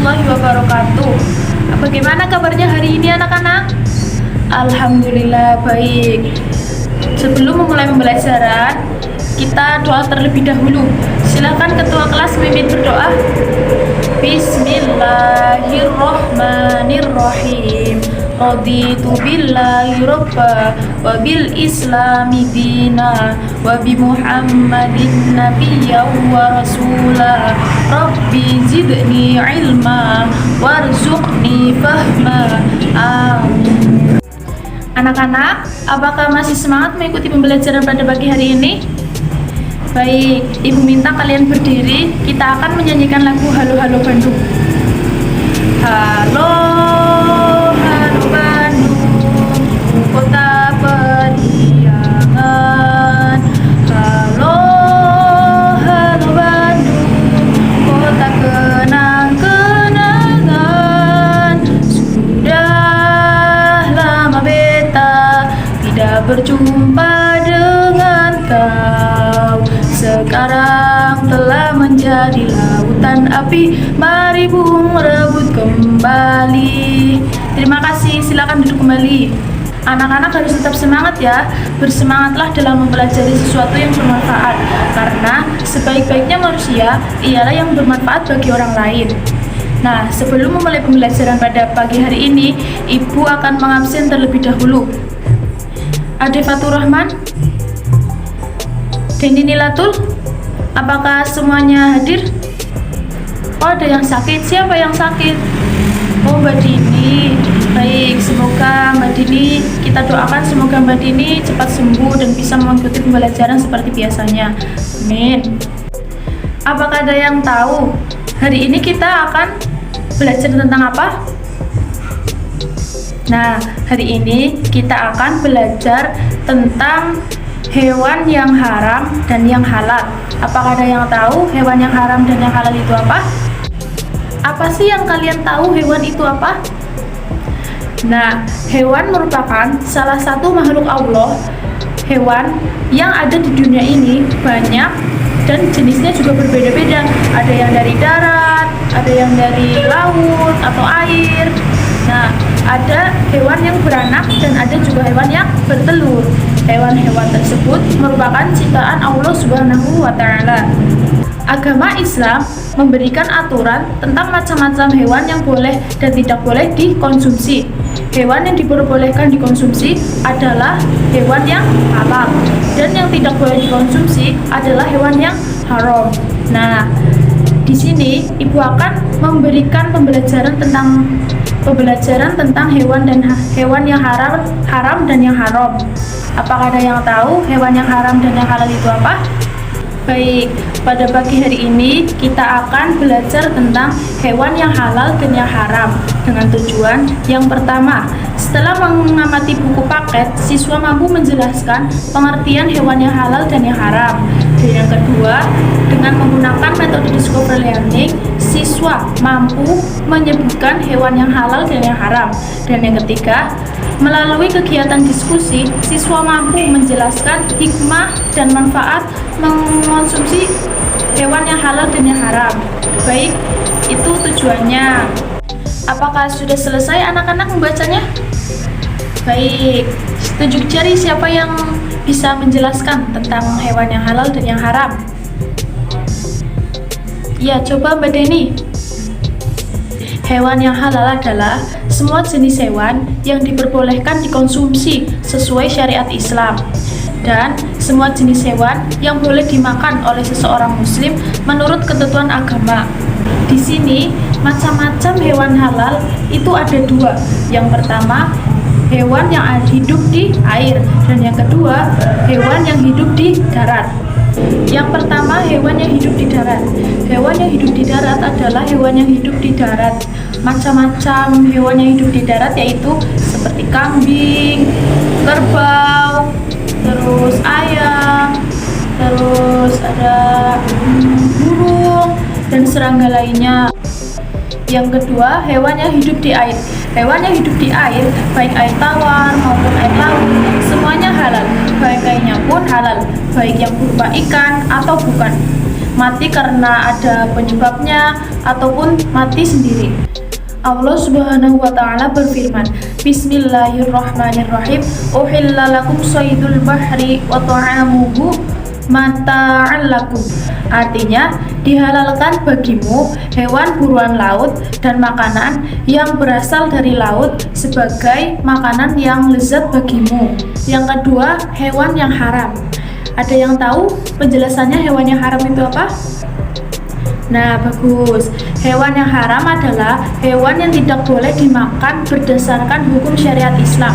warahmatullahi wabarakatuh. Bagaimana kabarnya hari ini anak-anak? Alhamdulillah baik. Sebelum memulai pembelajaran, kita doa terlebih dahulu. Silakan ketua kelas memimpin berdoa. Bismillahirrahmanirrahim. Raditu billahi robba wa bil islami dina wa bi muhammadin nabiyya wa rasula. Rabbi zidni ilma warzuqni fahma. Amin. Anak-anak, apakah masih semangat mengikuti pembelajaran pada pagi hari ini? Baik, Ibu minta kalian berdiri. Kita akan menyanyikan lagu Halo Halo Bandung. Halo Halo Bandung, kota periangan. Halo Halo Bandung, kota kenang-kenangan. Sudah lama beta tidak berjumpa dengan kau. Sekarang telah menjadi lautan api, mari bung rebut kembali. Terima kasih, silakan duduk kembali. Anak-anak harus tetap semangat ya. Bersemangatlah dalam mempelajari sesuatu yang bermanfaat, karena sebaik-baiknya manusia ialah yang bermanfaat bagi orang lain. Nah, sebelum memulai pembelajaran pada pagi hari ini, Ibu akan mengabsen terlebih dahulu. Ade Fatur Rahman, Deni Nilatul, apakah semuanya hadir? Oh, ada yang sakit. Siapa yang sakit? Oh, Mbak Dini. Baik, semoga Mbak Dini, kita doakan semoga Mbak Dini cepat sembuh dan bisa mengikuti pembelajaran seperti biasanya. Amin. Apakah ada yang tahu hari ini kita akan belajar tentang apa? Nah, hari ini kita akan belajar tentang hewan yang haram dan yang halal. Apakah ada yang tahu hewan yang haram dan yang halal itu apa? Apa sih yang kalian tahu hewan itu apa? Nah, hewan merupakan salah satu makhluk Allah. Hewan yang ada di dunia ini banyak dan jenisnya juga berbeda-beda. Ada yang dari darat, ada yang dari laut atau air. Nah, ada hewan yang beranak dan ada juga hewan yang bertelur. Hewan-hewan tersebut merupakan ciptaan Allah Subhanahu wa Ta'ala. Agama Islam memberikan aturan tentang macam-macam hewan yang boleh dan tidak boleh dikonsumsi. Hewan yang diperbolehkan dikonsumsi adalah hewan yang halal, dan yang tidak boleh dikonsumsi adalah hewan yang haram. Nah, di sini Ibu akan memberikan pembelajaran tentang hewan yang haram dan yang haram. Apakah ada yang tahu hewan yang haram dan yang halal itu apa? Baik, pada pagi hari ini kita akan belajar tentang hewan yang halal dan yang haram dengan tujuan yang pertama. Setelah mengamati buku paket, siswa mampu menjelaskan pengertian hewan yang halal dan yang haram. Dan yang kedua, dengan menggunakan metode discovery learning, siswa mampu menyebutkan hewan yang halal dan yang haram. Dan yang ketiga, melalui kegiatan diskusi, siswa mampu menjelaskan hikmah dan manfaat mengonsumsi hewan yang halal dan yang haram. Baik, itu tujuannya. Apakah sudah selesai anak-anak membacanya? Baik, tunjuk jari siapa yang bisa menjelaskan tentang hewan yang halal dan yang haram. Ya, coba Mbak Deni. Hewan yang halal adalah semua jenis hewan yang diperbolehkan dikonsumsi sesuai syariat Islam, dan semua jenis hewan yang boleh dimakan oleh seseorang muslim menurut ketentuan agama. Di sini macam-macam hewan halal itu ada dua. Yang pertama, hewan yang hidup di air, dan yang kedua, hewan yang hidup di darat. Yang pertama, hewan yang hidup di darat. Hewan yang hidup di darat adalah hewan yang hidup di darat. Macam-macam hewan yang hidup di darat yaitu seperti kambing, kerbau, terus ayam, terus ada burung dan serangga lainnya. Yang kedua, hewan yang hidup di air. Hewan yang hidup di air, baik air tawar maupun air laut, semuanya halal. Bangkainya pun halal, baik yang berupa ikan atau bukan. mati karena ada penyebabnya ataupun mati sendiri. Allah Subhanahu wa taala berfirman, Bismillahirrahmanirrahim. Uhilla lakum shaydul bahri wa ta'amuhu mata'an lakum. Artinya, dihalalkan bagimu hewan buruan laut dan makanan yang berasal dari laut sebagai makanan yang lezat bagimu. Yang kedua, hewan yang haram. Ada yang tahu penjelasannya hewan yang haram itu apa? Nah, bagus. Hewan yang haram adalah hewan yang tidak boleh dimakan berdasarkan hukum syariat Islam.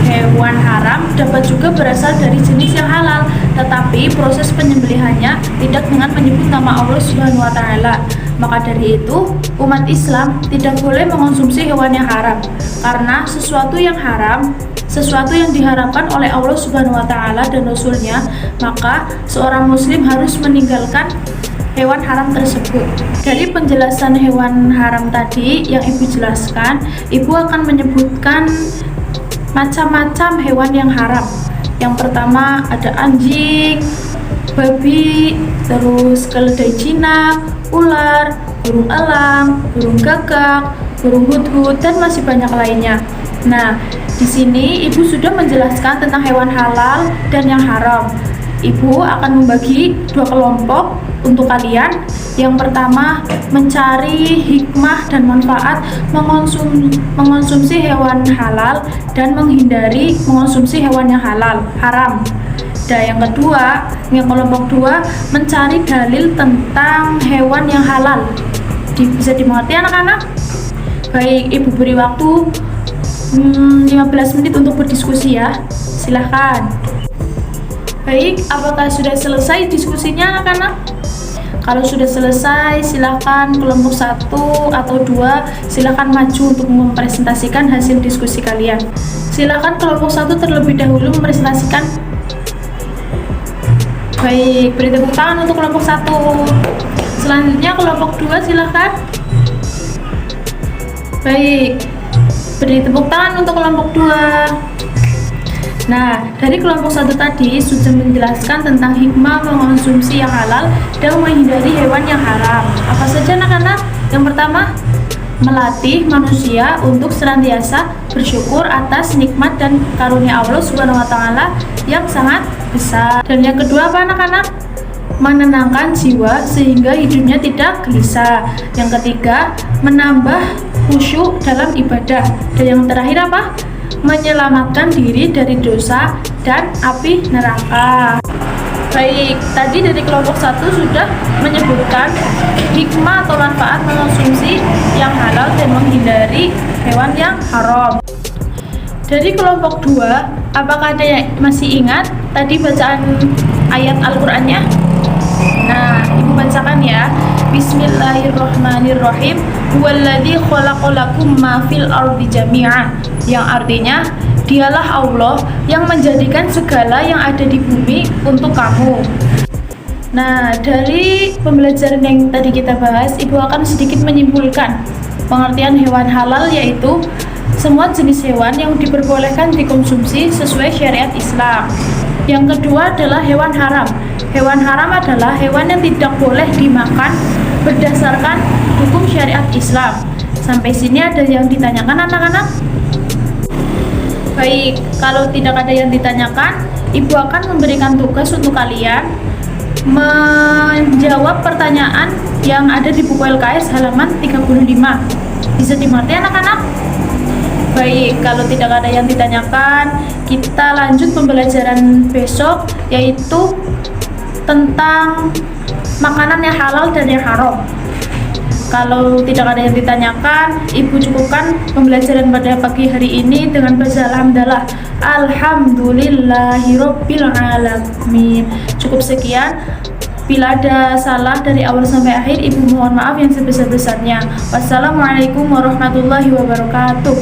Hewan haram dapat juga berasal dari jenis yang halal, tetapi proses penyembelihannya tidak dengan menyebut nama Allah Subhanahu wa taala. Maka dari itu, umat Islam tidak boleh mengonsumsi hewan yang haram, karena sesuatu yang haram, sesuatu yang diharamkan oleh Allah Subhanahu wa taala dan Rasul-Nya, maka seorang muslim harus meninggalkan hewan haram tersebut. Dari penjelasan hewan haram tadi yang Ibu jelaskan, Ibu akan menyebutkan macam-macam hewan yang haram. Yang pertama ada anjing, babi, terus keledai Cina, ular, burung elang, burung gagak, burung hudhud, dan masih banyak lainnya. Nah, di sini Ibu sudah menjelaskan tentang hewan halal dan yang haram. Ibu akan membagi dua kelompok untuk kalian. Yang pertama, mencari hikmah dan manfaat mengonsumsi hewan halal dan menghindari mengonsumsi hewan yang haram. Dan yang kedua, yang kelompok dua, mencari dalil tentang hewan yang halal. Bisa dimengerti anak-anak? Baik, Ibu beri waktu 15 menit untuk berdiskusi ya. Silahkan. Baik, apakah sudah selesai diskusinya anak-anak? Kalau sudah selesai, silakan kelompok 1 atau 2 silakan maju untuk mempresentasikan hasil diskusi kalian. Silakan kelompok 1 terlebih dahulu mempresentasikan. Baik, beri tepuk tangan untuk kelompok 1. Selanjutnya kelompok 2 silakan. Baik, beri tepuk tangan untuk kelompok 2. Nah, dari kelompok 1 tadi sudah menjelaskan tentang hikmah mengonsumsi yang halal dan menghindari hewan yang haram. Apa saja anak-anak? Yang pertama, melatih manusia untuk senantiasa bersyukur atas nikmat dan karunia Allah Subhanahu wa taala yang sangat besar. Dan yang kedua apa anak-anak? Menenangkan jiwa sehingga hidupnya tidak gelisah. Yang ketiga, menambah khusyuk dalam ibadah. Dan yang terakhir apa? Menyelamatkan diri dari dosa dan api neraka. Baik, tadi dari kelompok 1 sudah menyebutkan hikmah atau manfaat mengonsumsi yang halal dan menghindari hewan yang haram. Dari kelompok 2, apakah ada yang masih ingat tadi bacaan ayat Al-Qur'annya? Nah, Ibu bacakan ya. Bismillahirrahmanirrahim. Huwallazi khalaqalakum ma fil ardi jami'a. Yang artinya, dialah Allah yang menjadikan segala yang ada di bumi untuk kamu. Nah, dari pembelajaran yang tadi kita bahas, Ibu akan sedikit menyimpulkan pengertian hewan halal, yaitu semua jenis hewan yang diperbolehkan dikonsumsi sesuai syariat Islam. Yang kedua adalah hewan haram. Hewan haram adalah hewan yang tidak boleh dimakan berdasarkan hukum syariat Islam. Sampai sini ada yang ditanyakan anak-anak? Baik, kalau tidak ada yang ditanyakan, Ibu akan memberikan tugas untuk kalian menjawab pertanyaan yang ada di buku LKS halaman 35. Bisa dimengerti anak-anak? Baik, kalau tidak ada yang ditanyakan, kita lanjut pembelajaran besok, yaitu tentang makanan yang halal dan yang haram. Kalau tidak ada yang ditanyakan, Ibu cukupkan pembelajaran pada pagi hari ini dengan baca alhamdulillah. Alhamdulillahirabbil alamin. Cukup sekian. Bila ada salah dari awal sampai akhir, Ibu mohon maaf yang sebesar-besarnya. Wassalamualaikum warahmatullahi wabarakatuh.